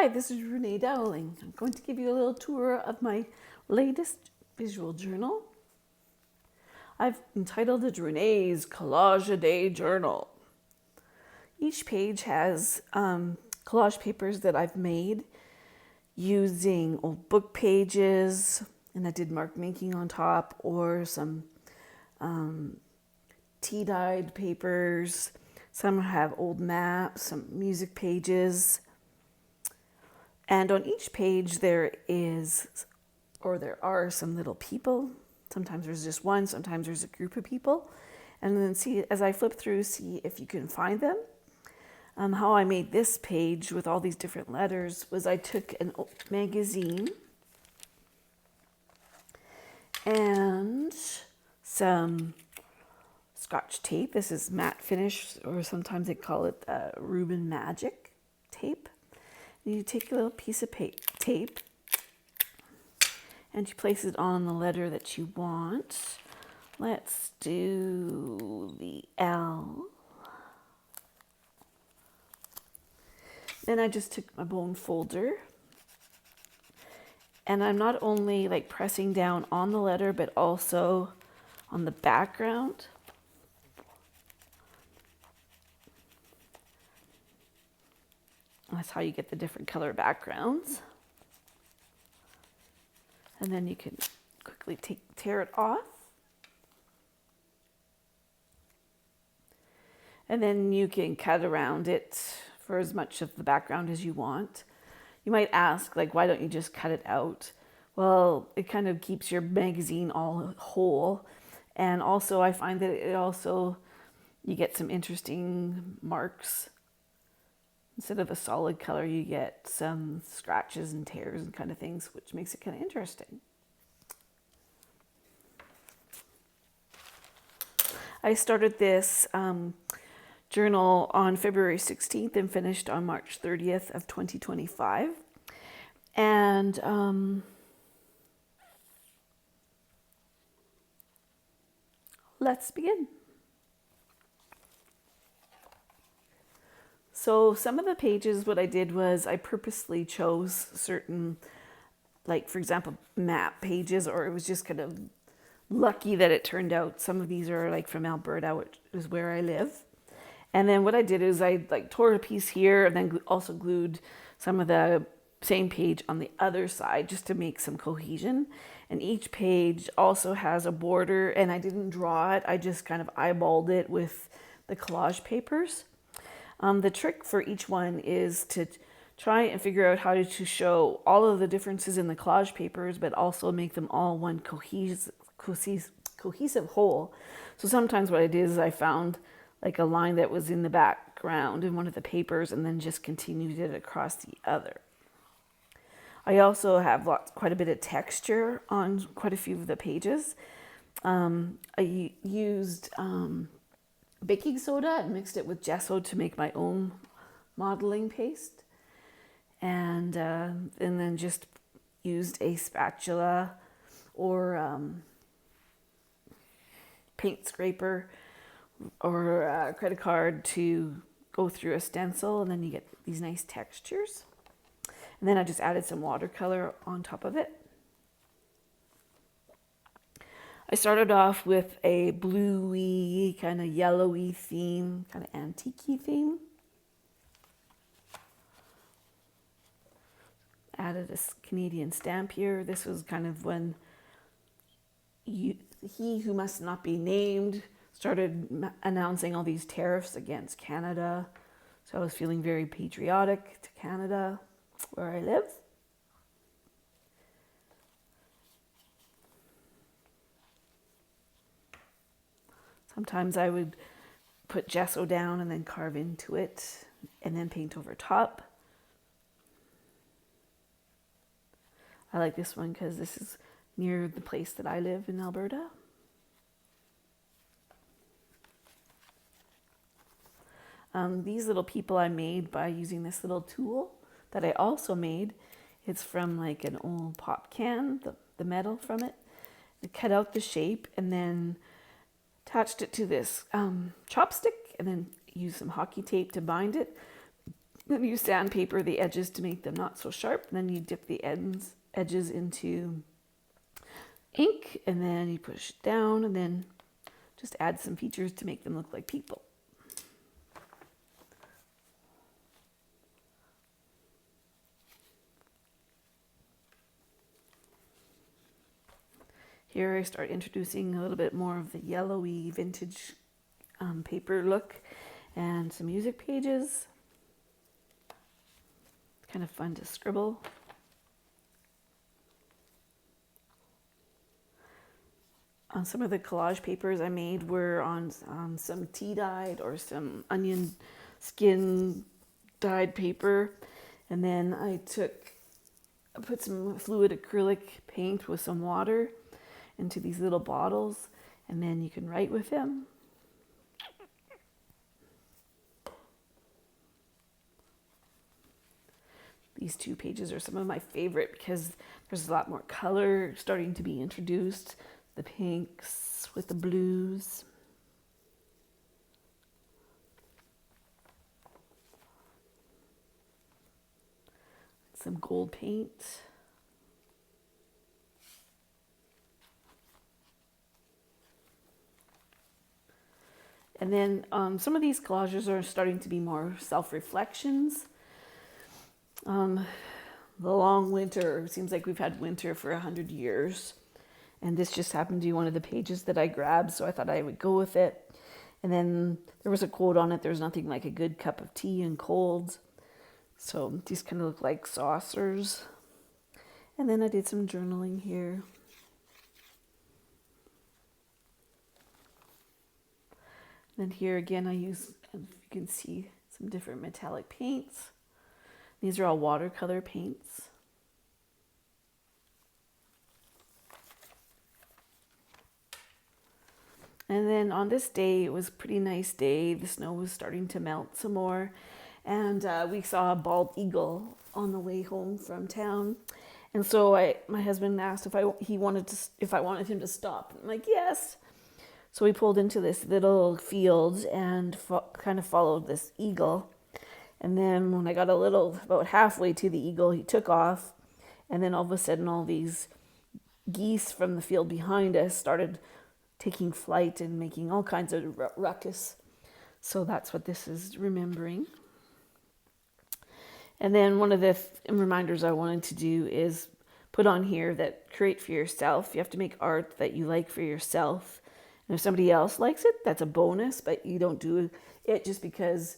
Hi, this is Renee Dowling. I'm going to give you a little tour of my latest visual journal. I've entitled it Renee's Collage a Day Journal. Each page has collage papers that I've made using old book pages, and I did mark making on top, or some tea-dyed papers. Some have old maps, some music pages. And on each page there are some little people. Sometimes there's just one, sometimes there's a group of people. And then see, as I flip through, see if you can find them. How I made this page with all these different letters was I took an old magazine and some Scotch tape. This is matte finish, or sometimes they call it Rubin Magic tape. You take a little piece of tape and you place it on the letter that you want. Let's do the L. Then I just took my bone folder and I'm not only like pressing down on the letter but also on the background. That's how you get the different color backgrounds. And then you can quickly tear it off. And then you can cut around it for as much of the background as you want. You might ask, like, why don't you just cut it out? Well, it kind of keeps your magazine all whole. And also I find that you get some interesting marks. Instead of a solid color, you get some scratches and tears and kind of things, which makes it kind of interesting. I started this journal on February 16th and finished on March 30th of 2025. And let's begin. So some of the pages, what I did was I purposely chose certain, like for example, map pages, or it was just kind of lucky that it turned out. Some of these are like from Alberta, which is where I live. And then what I did is I like tore a piece here and then also glued some of the same page on the other side just to make some cohesion. And each page also has a border, and I didn't draw it. I just kind of eyeballed it with the collage papers. The trick for each one is to try and figure out how to show all of the differences in the collage papers, but also make them all one cohesive whole. So sometimes what I did is I found like a line that was in the background in one of the papers and then just continued it across the other. I also have quite a bit of texture on quite a few of the pages. I used baking soda and mixed it with gesso to make my own modeling paste, and then just used a spatula or paint scraper or a credit card to go through a stencil, and then you get these nice textures. And then I just added some watercolor on top of it. I started off with a bluey, kind of yellowy theme, kind of antique-y theme. Added a Canadian stamp here. This was kind of when he who must not be named started announcing all these tariffs against Canada. So I was feeling very patriotic to Canada, where I live. Sometimes I would put gesso down and then carve into it and then paint over top. I like this one because this is near the place that I live in Alberta. These little people I made by using this little tool that I also made. It's from like an old pop can, the metal from it. I cut out the shape and then attached it to this chopstick and then used some hockey tape to bind it. Then you sandpaper the edges to make them not so sharp. And then you dip the edges into ink, and then you push it down, and then just add some features to make them look like people. Here I start introducing a little bit more of the yellowy vintage paper look and some music pages. It's kind of fun to scribble. On some of the collage papers I made were on some tea dyed or some onion skin dyed paper. And then I put some fluid acrylic paint with some water into these little bottles, and then you can write with them. These two pages are some of my favorite because there's a lot more color starting to be introduced. The pinks with the blues. Some gold paint. And then some of these collages are starting to be more self-reflections. The long winter, it seems like we've had winter for 100 years. And this just happened to be one of the pages that I grabbed, so I thought I would go with it. And then there was a quote on it, there's nothing like a good cup of tea and cold. So these kind of look like saucers. And then I did some journaling here. Then here again I use, you can see, some different metallic paints. These are all watercolor paints. And then on this day, it was a pretty nice day. The snow was starting to melt some more. And we saw a bald eagle on the way home from town. And so my husband asked if I wanted him to stop. I'm like, yes. So we pulled into this little field and kind of followed this eagle. And then when I got about halfway to the eagle, he took off. And then all of a sudden, all these geese from the field behind us started taking flight and making all kinds of ruckus. So that's what this is remembering. And then one of the reminders I wanted to do is put on here that create for yourself. You have to make art that you like for yourself. And if somebody else likes it, that's a bonus, but you don't do it just because,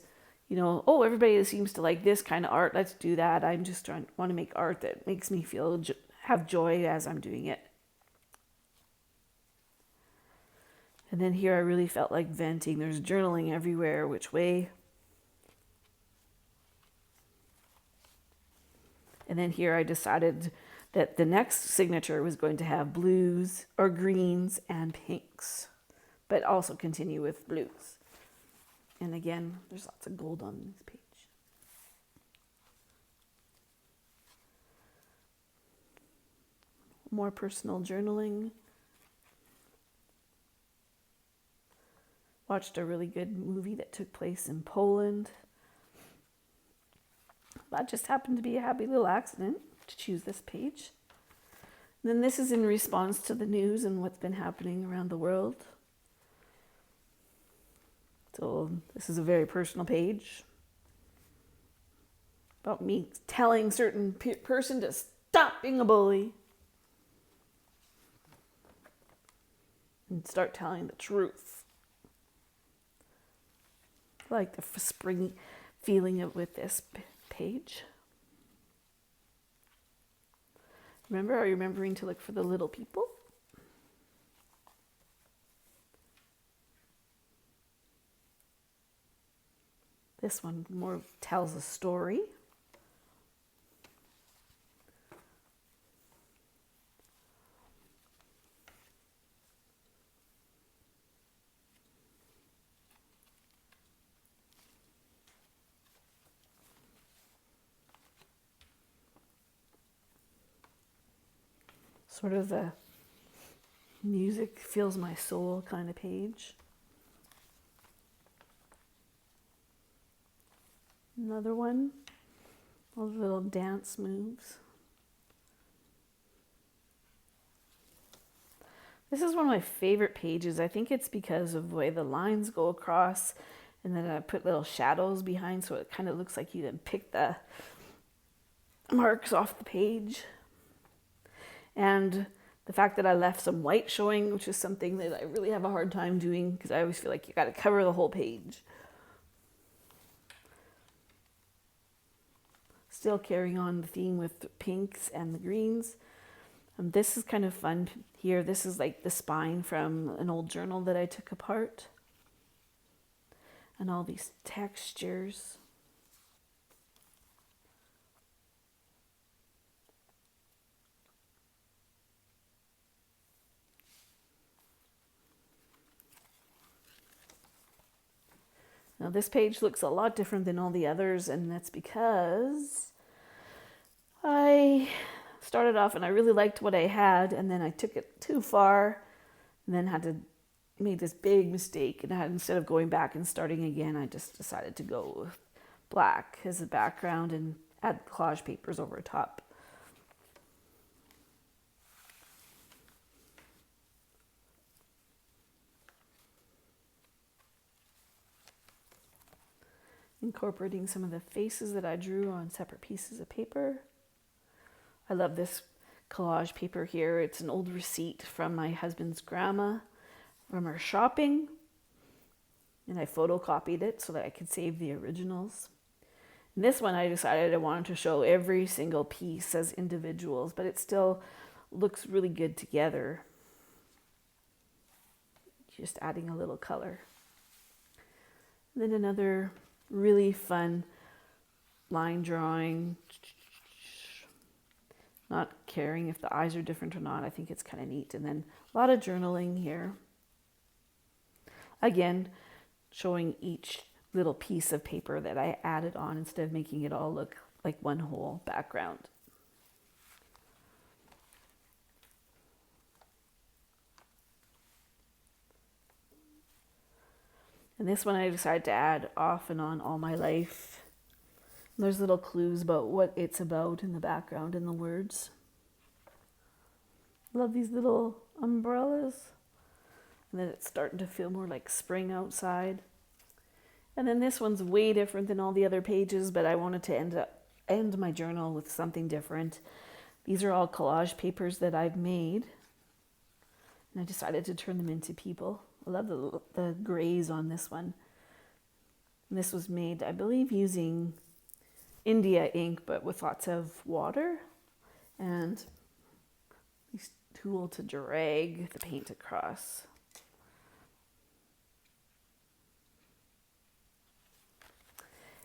oh, everybody seems to like this kind of art, let's do that. I'm just want to make art that makes me have joy as I'm doing it. And then here I really felt like venting. There's journaling everywhere, which way. And then here I decided that the next signature was going to have blues or greens and pinks, but also continue with blues. And again, there's lots of gold on this page. More personal journaling. Watched a really good movie that took place in Poland. That just happened to be a happy little accident to choose this page. And then this is in response to the news and what's been happening around the world. So this is a very personal page about me telling a certain person to stop being a bully and start telling the truth. I like the springy feeling with this page. Remember, are you remembering to look for the little people? This one more tells a story. Sort of the music fills my soul kind of page. Another one, all the little dance moves. This is one of my favorite pages. I think it's because of the way the lines go across, and then I put little shadows behind so it kind of looks like you can pick the marks off the page. And the fact that I left some white showing, which is something that I really have a hard time doing because I always feel like you got to cover the whole page. Still carrying on the theme with the pinks and the greens. This is kind of fun here. This is like the spine from an old journal that I took apart. And all these textures. Now this page looks a lot different than all the others, and that's because I started off and I really liked what I had, and then I took it too far and then had to make this big mistake, and instead of going back and starting again, I just decided to go with black as a background and add collage papers over top. Incorporating some of the faces that I drew on separate pieces of paper. I love this collage paper here. It's an old receipt from my husband's grandma from her shopping, and I photocopied it so that I could save the originals. And this one I decided I wanted to show every single piece as individuals, but it still looks really good together. Just adding a little color. And then another really fun line drawing. Not caring if the eyes are different or not. I think it's kind of neat. And then a lot of journaling here. Again, showing each little piece of paper that I added on instead of making it all look like one whole background. And this one I decided to add off and on all my life. And there's little clues about what it's about in the background in the words. Love these little umbrellas. And then it's starting to feel more like spring outside. And then this one's way different than all the other pages, but I wanted to end my journal with something different. These are all collage papers that I've made, and I decided to turn them into people. I love the grays on this one. And this was made, I believe, using India ink, but with lots of water and this tool to drag the paint across.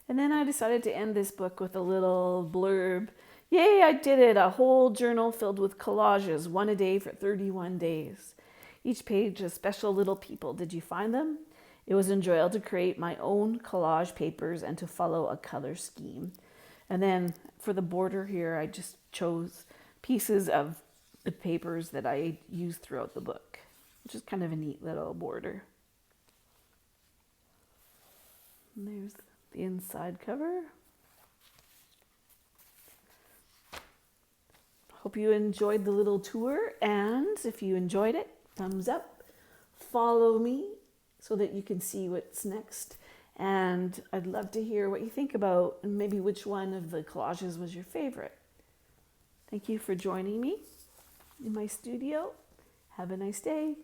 And then I decided to end this book with a little blurb. Yay, I did it! A whole journal filled with collages, one a day for 31 days. Each page a special little people. Did you find them? It was enjoyable to create my own collage papers and to follow a color scheme. And then for the border here, I just chose pieces of the papers that I used throughout the book, which is kind of a neat little border. And there's the inside cover. Hope you enjoyed the little tour, and if you enjoyed it, thumbs up, follow me so that you can see what's next. And I'd love to hear what you think about and maybe which one of the collages was your favorite. Thank you for joining me in my studio. Have a nice day.